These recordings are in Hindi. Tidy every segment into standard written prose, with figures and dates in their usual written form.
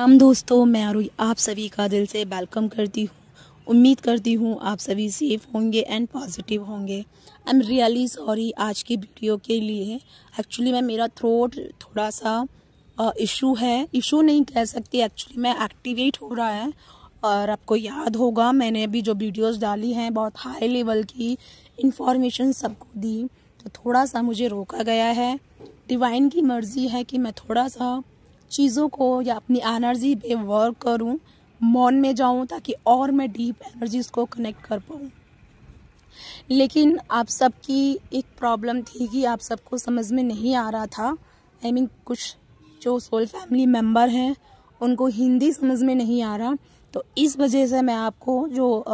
दोस्तों, मैं आरुई आप सभी का दिल से वेलकम करती हूँ। उम्मीद करती हूँ आप सभी सेफ होंगे एंड पॉजिटिव होंगे। आई एम रियली सॉरी आज की वीडियो के लिए। एक्चुअली मेरा थ्रोट थोड़ा सा इशू है, इशू नहीं कह सकती, एक्चुअली मैं एक्टिवेट हो रहा है। और आपको याद होगा मैंने अभी जो वीडियोस डाली हैं बहुत हाई लेवल की इंफॉर्मेशन सबको दी, तो थोड़ा सा मुझे रोका गया है। डिवाइन की मर्जी है कि मैं थोड़ा सा चीज़ों को या अपनी एनर्जी पे वर्क करूं, मौन में जाऊं, ताकि और मैं डीप एनर्जीज को कनेक्ट कर पाऊं। लेकिन आप सबकी एक प्रॉब्लम थी कि आप सबको समझ में नहीं आ रहा था। आई मीन कुछ जो सोल फैमिली मेंबर हैं उनको हिंदी समझ में नहीं आ रहा, तो इस वजह से मैं आपको जो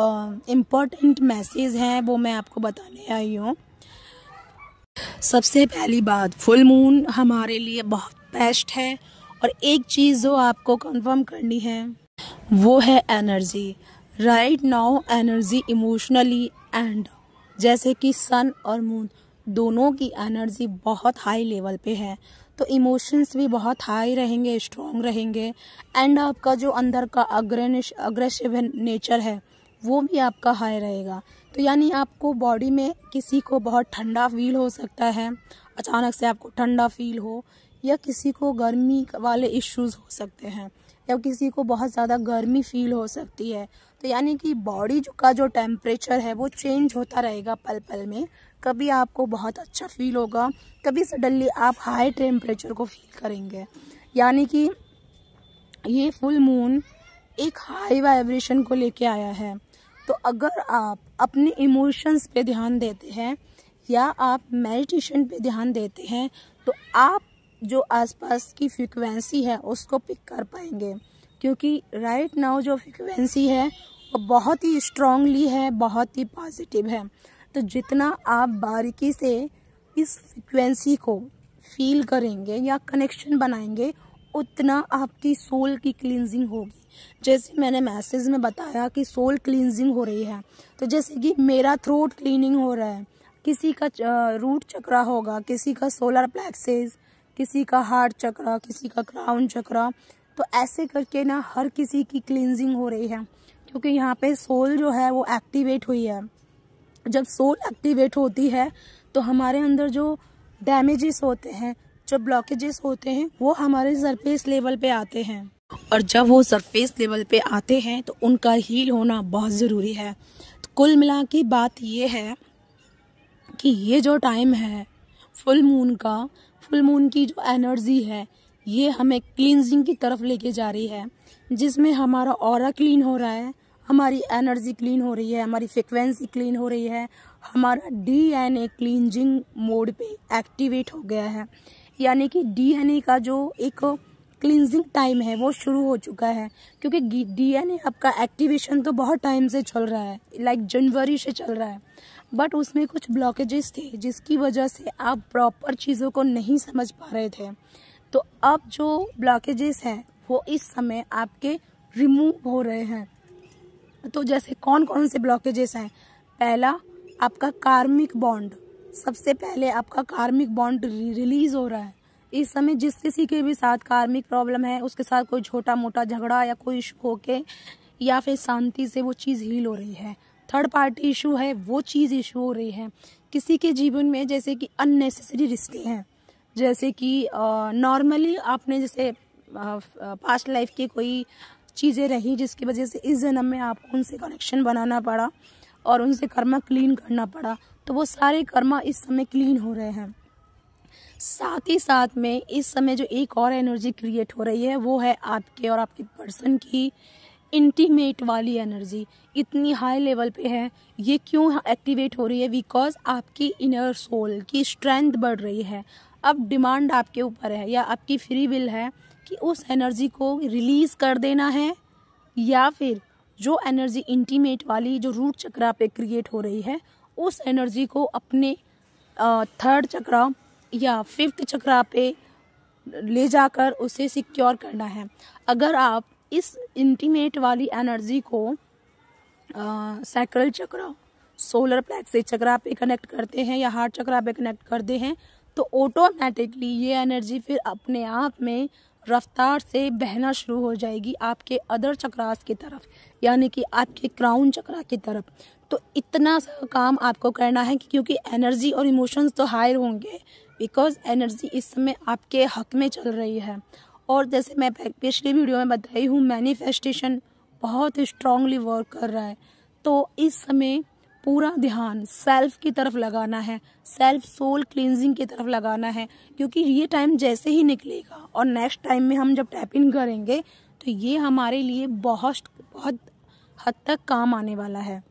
इम्पोर्टेंट मैसेज हैं वो मैं आपको बताने आई हूँ। सबसे पहली बात, फुल मून हमारे लिए बहुत बेस्ट है। और एक चीज़ जो आपको कंफर्म करनी है वो है energy. Right now energy emotionally and जैसे कि सन और मून दोनों की एनर्जी बहुत हाई लेवल पे है, तो इमोशंस भी बहुत हाई रहेंगे, स्ट्रॉन्ग रहेंगे। एंड आपका जो अंदर का अग्रेसिव नेचर है वो भी आपका हाई रहेगा। तो यानी आपको बॉडी में किसी को बहुत ठंडा फील हो सकता है, अचानक से आपको ठंडा फील हो, या किसी को गर्मी वाले इश्यूज हो सकते हैं, या किसी को बहुत ज़्यादा गर्मी फील हो सकती है। तो यानी कि बॉडी का जो टेम्परेचर है वो चेंज होता रहेगा पल पल में। कभी आपको बहुत अच्छा फील होगा, कभी सडनली आप हाई टेम्परेचर को फील करेंगे। यानी कि ये फुल मून एक हाई वाइब्रेशन को लेके आया है। तो अगर आप अपने इमोशंस पे ध्यान देते हैं या आप मेडिटेशन पे ध्यान देते हैं, तो आप जो आसपास की फ्रीक्वेंसी है उसको पिक कर पाएंगे। क्योंकि राइट नाउ जो फ्रीक्वेंसी है वो बहुत ही स्ट्रांगली है, बहुत ही पॉजिटिव है। तो जितना आप बारीकी से इस फ्रीक्वेंसी को फील करेंगे या कनेक्शन बनाएंगे, उतना आपकी सोल की क्लींजिंग होगी। जैसे मैंने मैसेज में बताया कि सोल क्लींजिंग हो रही है, तो जैसे कि मेरा थ्रोट क्लीनिंग हो रहा है, किसी का रूट चक्रा होगा, किसी का सोलर प्लेक्सेस, किसी का हार्ट चक्रा, किसी का क्राउन चक्रा। तो ऐसे करके ना हर किसी की क्लींजिंग हो रही है, क्योंकि यहाँ पे सोल जो है वो एक्टिवेट हुई है। जब सोल एक्टिवेट होती है तो हमारे अंदर जो डैमेजेस होते हैं, जो ब्लॉकेजेस होते हैं, वो हमारे सरफेस लेवल पे आते हैं। और जब वो सरफेस लेवल पे आते हैं तो उनका हील होना बहुत ज़रूरी है। तो कुल मिला के बात ये है कि ये जो टाइम है फुल मून की जो एनर्जी है ये हमें क्लींजिंग की तरफ लेके जा रही है, जिसमें हमारा ऑरा क्लीन हो रहा है, हमारी एनर्जी क्लीन हो रही है, हमारी फ्रिक्वेंसी क्लीन हो रही है, हमारा डीएनए क्लींजिंग मोड पे एक्टिवेट हो गया है। यानी कि डीएनए का जो एक क्लींजिंग टाइम है वो शुरू हो चुका है। क्योंकि डीएनए आपका एक्टिवेशन तो बहुत टाइम से चल रहा है, लाइक जनवरी से चल रहा है, बट उसमें कुछ ब्लॉकेजेस थे जिसकी वजह से आप प्रॉपर चीज़ों को नहीं समझ पा रहे थे। तो अब जो ब्लॉकेजेस हैं वो इस समय आपके रिमूव हो रहे हैं। तो जैसे कौन कौन से ब्लॉकेजेस हैं? पहला, आपका कार्मिक बॉन्ड। सबसे पहले आपका कार्मिक बॉन्ड रिलीज हो रहा है। इस समय जिस किसी के भी साथ कार्मिक प्रॉब्लम है, उसके साथ कोई छोटा मोटा झगड़ा या कोई इशू होके या फिर शांति से वो चीज़ हील हो रही है। थर्ड पार्टी इशू है, वो चीज़ इशू हो रही है। किसी के जीवन में जैसे कि अननेसेसरी रिश्ते हैं, जैसे कि नॉर्मली आपने जैसे पास्ट लाइफ की कोई चीज़ें रही जिसकी वजह से इस जन्म में आपको उनसे कनेक्शन बनाना पड़ा और उनसे कर्मा क्लीन करना पड़ा, तो वो सारे कर्मा इस समय क्लीन हो रहे हैं। साथ ही साथ में इस समय जो एक और एनर्जी क्रिएट हो रही है वो है आपके और आपके पर्सन की इंटीमेट वाली एनर्जी। इतनी हाई लेवल पे है। ये क्यों एक्टिवेट हो रही है? बिकॉज आपकी इनर सोल की स्ट्रेंथ बढ़ रही है। अब डिमांड आपके ऊपर है या आपकी फ्री विल है कि उस एनर्जी को रिलीज कर देना है, या फिर जो एनर्जी इंटीमेट वाली जो रूट चक्रा पे क्रिएट हो रही है उस एनर्जी को अपने थर्ड चक्रा या फिफ्थ चक्रा पे ले जाकर उसे सिक्योर करना है। अगर आप इस इंटीमेट वाली एनर्जी को सैक्रल चक्रा, सोलर प्लेक्स चक्रा पे कनेक्ट करते हैं या हार्ट चक्रा पे कनेक्ट करते हैं, तो ऑटोमेटिकली ये एनर्जी फिर अपने आप में रफ्तार से बहना शुरू हो जाएगी आपके अदर चक्रास की तरफ, यानी कि आपके क्राउन चक्रा की तरफ। तो इतना सा काम आपको करना है क्योंकि एनर्जी और इमोशंस तो हायर होंगे, बिकॉज एनर्जी इस समय आपके हक में चल रही है। और जैसे मैं पिछली वीडियो में बताई हूँ, मैनिफेस्टेशन बहुत स्ट्रांगली वर्क कर रहा है। तो इस समय पूरा ध्यान सेल्फ की तरफ लगाना है, सेल्फ सोल क्लींजिंग की तरफ लगाना है, क्योंकि ये टाइम जैसे ही निकलेगा और नेक्स्ट टाइम में हम जब टैप इन करेंगे तो ये हमारे लिए बहुत हद तक काम आने वाला है।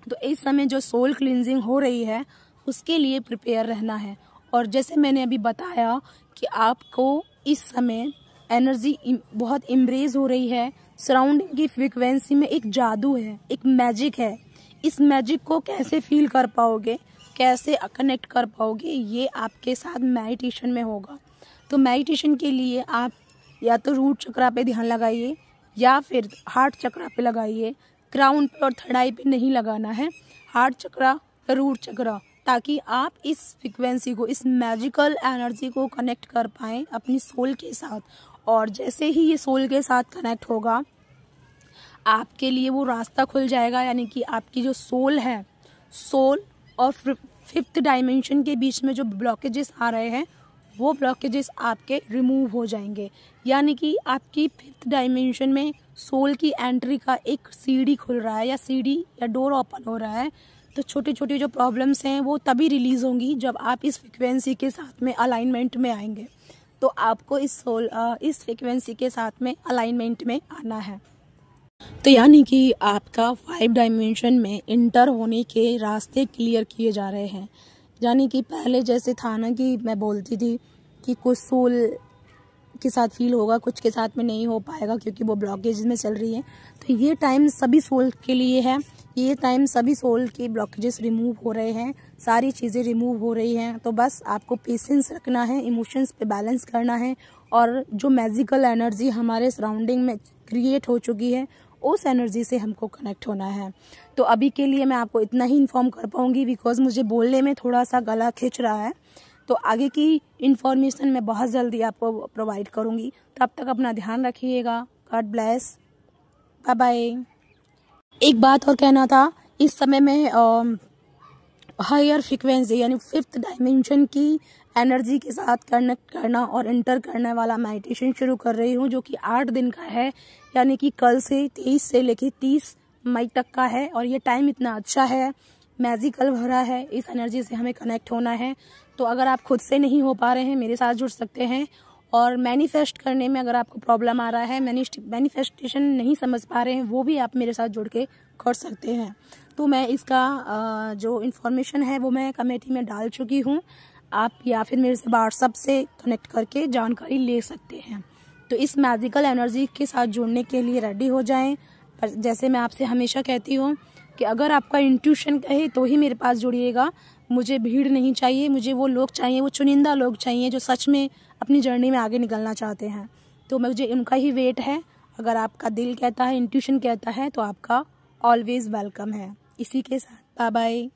तो इस समय जो सोल क्लींजिंग हो रही है उसके लिए प्रिपेयर रहना है। और जैसे मैंने अभी बताया कि आपको इस समय एनर्जी बहुत इम्ब्रेस हो रही है, सराउंडिंग की फ्रीक्वेंसी में एक जादू है, एक मैजिक है। इस मैजिक को कैसे फील कर पाओगे, कैसे कनेक्ट कर पाओगे, ये आपके साथ मेडिटेशन में होगा। तो मेडिटेशन के लिए आप या तो रूट चक्रा पे ध्यान लगाइए या फिर हार्ट चक्रा पे लगाइए। क्राउन पे और थर्ड आई पे नहीं लगाना है, हार्ट चक्रा, रूट चक्रा, ताकि आप इस फ्रीक्वेंसी को, इस मैजिकल एनर्जी को कनेक्ट कर पाएँ अपनी सोल के साथ। और जैसे ही ये सोल के साथ कनेक्ट होगा आपके लिए वो रास्ता खुल जाएगा, यानी कि आपकी जो सोल है, सोल और फिफ्थ डायमेंशन के बीच में जो ब्लॉकेजेस आ रहे हैं वो ब्लॉकेजेस आपके रिमूव हो जाएंगे। यानी कि आपकी फिफ्थ डायमेंशन में सोल की एंट्री का एक सीढ़ी खुल रहा है या सीढ़ी या डोर ओपन हो रहा है। तो छोटी छोटी जो प्रॉब्लम्स हैं वो तभी रिलीज होंगी जब आप इस फ्रिक्वेंसी के साथ में अलाइनमेंट में आएंगे। तो आपको इस फ्रिक्वेंसी के साथ में अलाइनमेंट में आना है। तो यानी कि आपका 5 डायमेंशन में इंटर होने के रास्ते क्लियर किए जा रहे हैं। यानी कि पहले जैसे था ना कि मैं बोलती थी कि कुछ सोल के साथ फील होगा, कुछ के साथ में नहीं हो पाएगा क्योंकि वो ब्लॉकेज में चल रही है। तो ये टाइम सभी सोल के लिए है, ये टाइम सभी सोल के ब्लॉकेजेस रिमूव हो रहे हैं, सारी चीज़ें रिमूव हो रही हैं। तो बस आपको पेशेंस रखना है, इमोशंस पे बैलेंस करना है और जो मैजिकल एनर्जी हमारे सराउंडिंग में क्रिएट हो चुकी है उस एनर्जी से हमको कनेक्ट होना है। तो अभी के लिए मैं आपको इतना ही इन्फॉर्म कर पाऊंगी बिकॉज मुझे बोलने में थोड़ा सा गला खिंच रहा है। तो आगे की इन्फॉर्मेशन मैं बहुत जल्दी आपको प्रोवाइड करूंगी। तब तक अपना ध्यान रखिएगा। God bless, bye bye. एक बात और कहना था, इस समय मैं हायर फ्रिक्वेंसी यानी फिफ्थ डायमेंशन की एनर्जी के साथ कनेक्ट करना और इंटर करने वाला मेडिटेशन शुरू कर रही हूँ, जो कि 8 दिन का है, यानी कि कल से 23 से लेकर 30 मई तक का है। और ये टाइम इतना अच्छा है, मैजिकल भरा है, इस एनर्जी से हमें कनेक्ट होना है। तो अगर आप खुद से नहीं हो पा रहे हैं मेरे साथ जुड़ सकते हैं। और मैनिफेस्ट करने में अगर आपको प्रॉब्लम आ रहा है, मैनिफेस्टेशन नहीं समझ पा रहे हैं, वो भी आप मेरे साथ जुड़ के कर सकते हैं। तो मैं इसका जो इन्फॉर्मेशन है वो मैं कमेटी में डाल चुकी हूँ, आप या फिर मेरे से व्हाट्सएप से कनेक्ट करके जानकारी ले सकते हैं। तो इस मैजिकल एनर्जी के साथ जुड़ने के लिए रेडी हो जाएं। पर जैसे मैं आपसे हमेशा कहती हूँ कि अगर आपका इंट्यूशन कहे तो ही मेरे पास जुड़िएगा। मुझे भीड़ नहीं चाहिए, मुझे वो लोग चाहिए, वो चुनिंदा लोग चाहिए जो सच में अपनी जर्नी में आगे निकलना चाहते हैं। तो मुझे उनका ही वेट है। अगर आपका दिल कहता है, इंट्यूशन कहता है, तो आपका ऑलवेज वेलकम है। इसी के साथ बाय बाय।